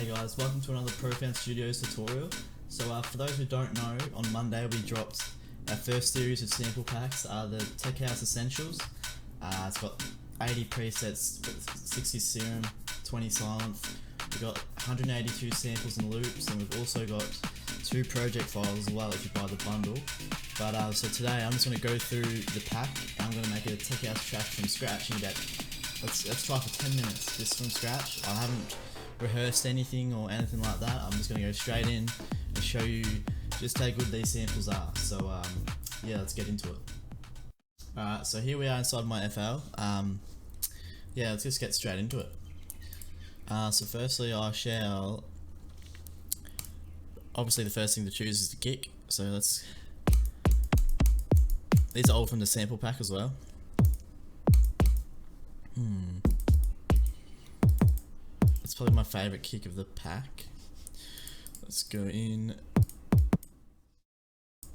Hey guys, welcome to another Profan Studios tutorial. So for those who don't know, on Monday we dropped our first series of sample packs, the Tech House Essentials. It's got 80 presets, 60 Serum, 20 Silent. We've got 182 samples and loops, and we've also got 2 project files as well if you buy the bundle. But so today I'm just going to go through the pack and I'm going to make a Tech House track from scratch in about, let's try for 10 minutes just from scratch. I haven't rehearsed anything or anything like that. I'm just going to go straight in and show you just how good these samples are. So yeah, let's get into it. Alright, so here we are inside my FL. Yeah, let's just get straight into it. So firstly I shall, obviously the first thing to choose is the kick. So these are all from the sample pack as well. It's probably my favourite kick of the pack. Let's go in.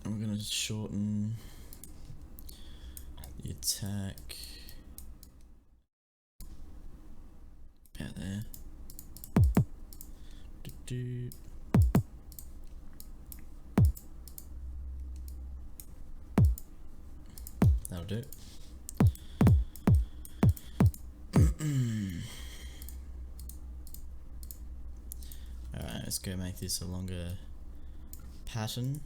And we're going to shorten the attack. About there. That'll do. Alright, let's go make this a longer pattern.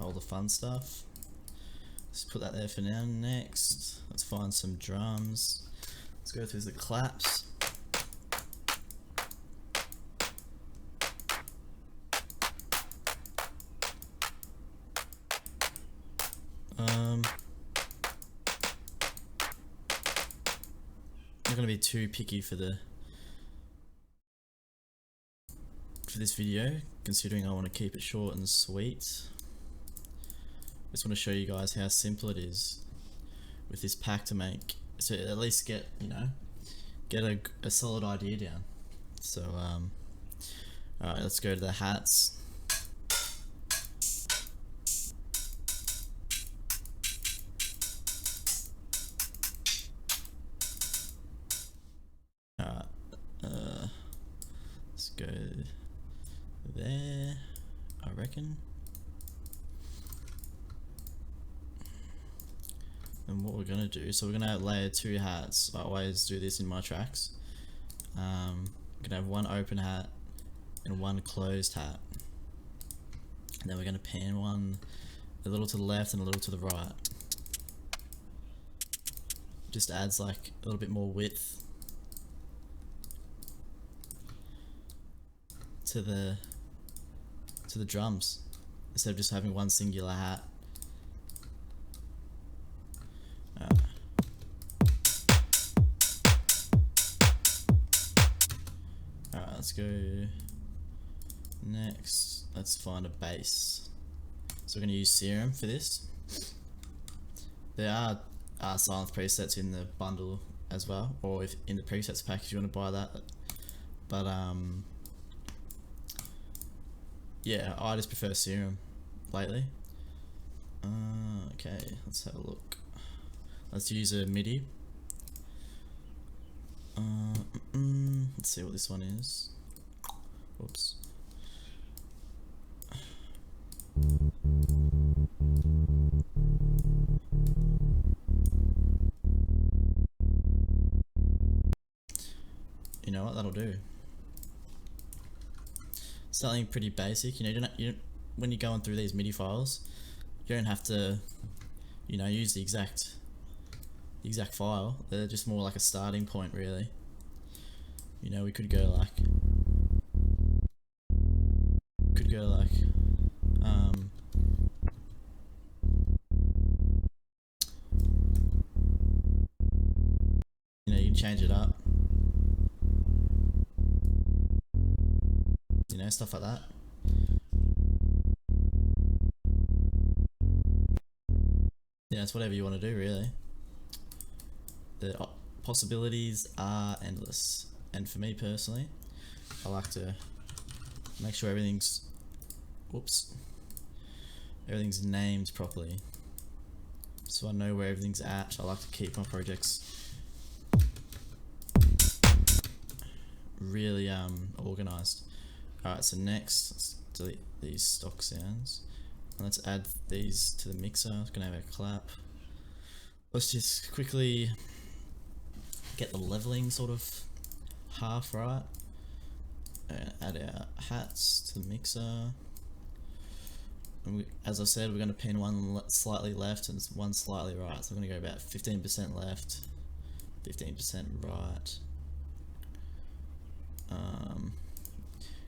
All the fun stuff. Let's put that there for now. Next, let's find some drums. Let's go through the claps. I'm not going to be too picky for this video, considering I want to keep it short and sweet. Just want to show you guys how simple it is with this pack to make, so at least get a solid idea down. So alright, let's go to the hats. Let's go there, I reckon. And what we're gonna do, so we're gonna layer 2 hats. I always do this in my tracks. We're gonna have one open hat and one closed hat. And then we're gonna pan one a little to the left and a little to the right. Just adds like a little bit more width to the drums, instead of just having one singular hat. Alright, let's go next. Let's find a bass. So we're going to use Serum for this. There are silent presets in the bundle as well, or if in the presets pack if you want to buy that. But yeah, I just prefer Serum lately. Okay, let's have a look. Let's use a MIDI. Let's see what this one is. Whoops. You know what? That'll do. Something pretty basic, you know. When you're going through these MIDI files, you don't have to, use the exact file. They're just more like a starting point, really. We could go like, you can change it up. Stuff like that. Yeah, it's whatever you want to do, really. The possibilities are endless, and for me personally, I like to make sure everything's named properly. so I know where everything's at. I like to keep my projects really organized. Alright, so next let's delete these stock sounds and let's add these to the mixer. I'm gonna have a clap. Let's just quickly get the leveling sort of half right. Add our hats to the mixer. And as I said, we're going to pin one slightly left and one slightly right. So I'm going to go about 15% left, 15% right.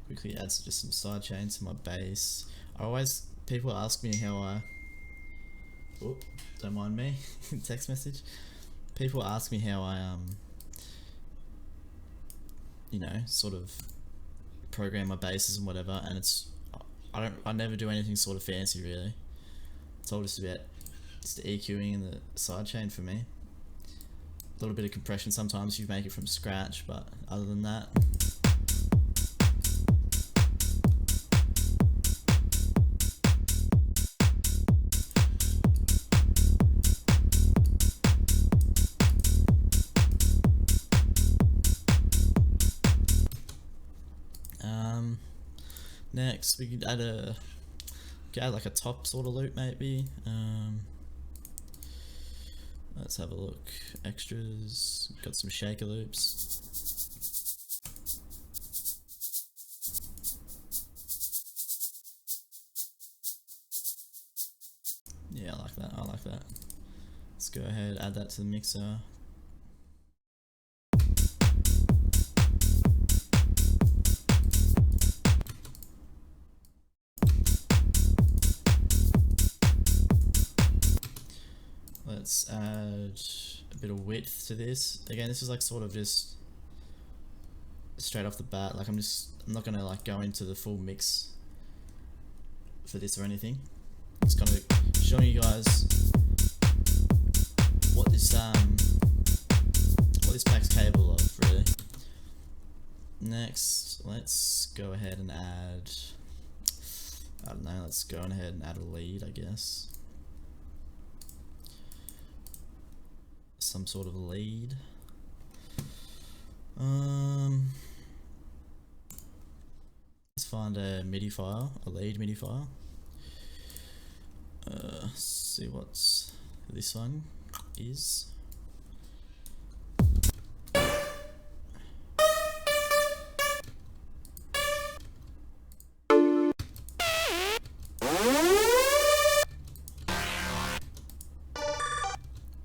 Quickly add just some side chains to my bass. People ask me how I, don't mind me, text message. People ask me how I, you know, sort of program my basses and whatever, and I never do anything sort of fancy really. It's all just about the EQing and the sidechain for me. A little bit of compression sometimes you make it from scratch, but other than that. Next, we could add like a top sort of loop maybe. Let's have a look. Extras. Got some shaker loops. Yeah, I like that. I like that. Let's go ahead, add that to the mixer. Let's add a bit of width to this. Again, this is like sort of just straight off the bat. Like I'm not gonna like go into the full mix for this or anything. It's kind of showing you guys what this pack's capable of, really. Next, let's go ahead and add. I don't know. Let's go ahead and add a lead, I guess. Some sort of a lead. Let's find a MIDI file, a lead MIDI file. See what's this one is.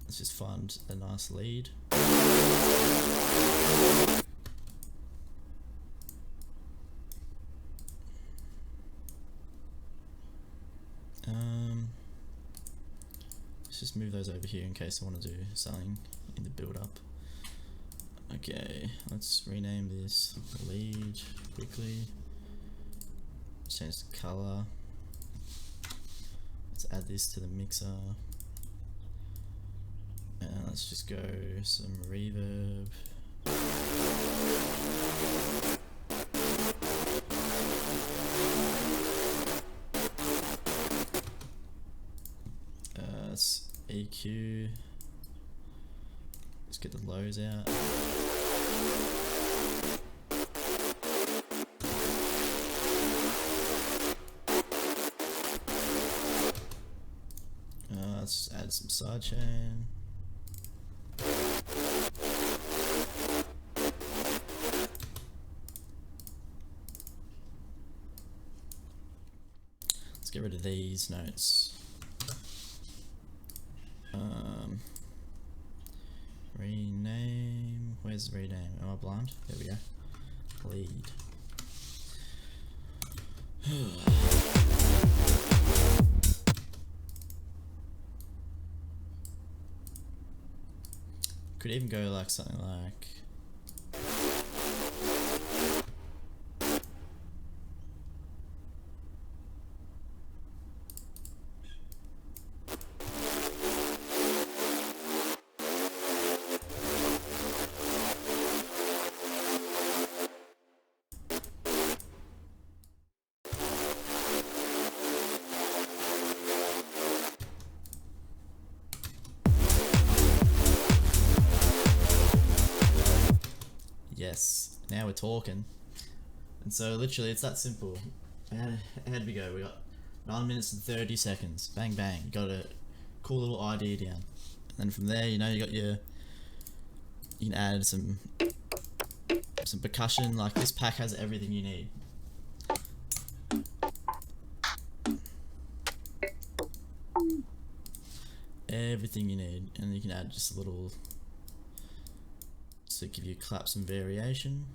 Let's just find a nice lead. Let's just move those over here in case I want to do something in the build up. Okay, let's rename this lead quickly. Change the color. Let's add this to the mixer. And let's just go some reverb. Let's EQ. Let's get the lows out. Let's add some sidechain. Let's get rid of these notes. Rename. Where's the rename? Am I blind? There we go. Lead. Could even go like something like. Yes, now we're talking. And so literally it's that simple. Ahead we go. We got 9 minutes and 30 seconds. Bang bang. You got a cool little idea down. And then from there, you know, you got your, you can add some percussion. Like this pack has everything you need. Everything you need, and you can add just a little to give you claps and variation.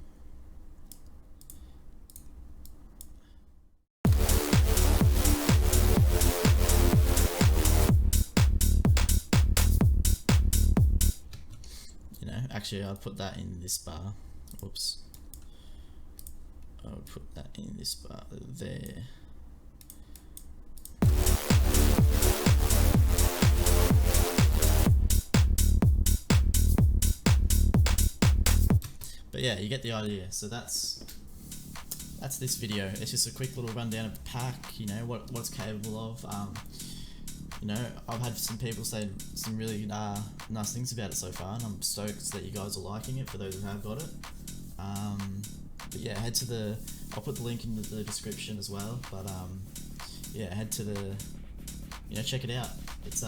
You know, actually I'll put that in this bar. Oops. I'll put that in this bar there. But yeah, you get the idea. So that's this video. It's just a quick little rundown of the pack, you know, what it's capable of. You know, I've had some people say some really nice things about it so far, and I'm stoked that you guys are liking it, for those who have got it. But yeah, head to I'll put the link in the description as well, but yeah, head to you know, check it out. It's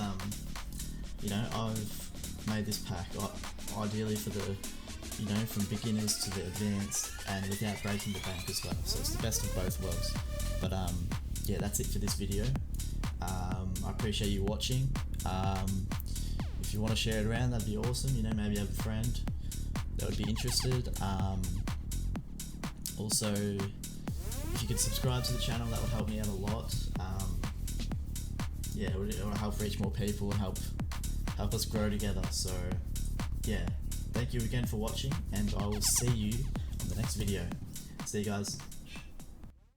you know, I've made this pack ideally for the, you know, from beginners to the advanced, and without breaking the bank as well. So it's the best of both worlds. But yeah, that's it for this video. I appreciate you watching. If you want to share it around, that'd be awesome. You know, maybe you have a friend that would be interested. Also, if you could subscribe to the channel, that would help me out a lot. Yeah, it would help reach more people and help us grow together. So yeah, thank you again for watching, and I will see you on the next video. See you guys.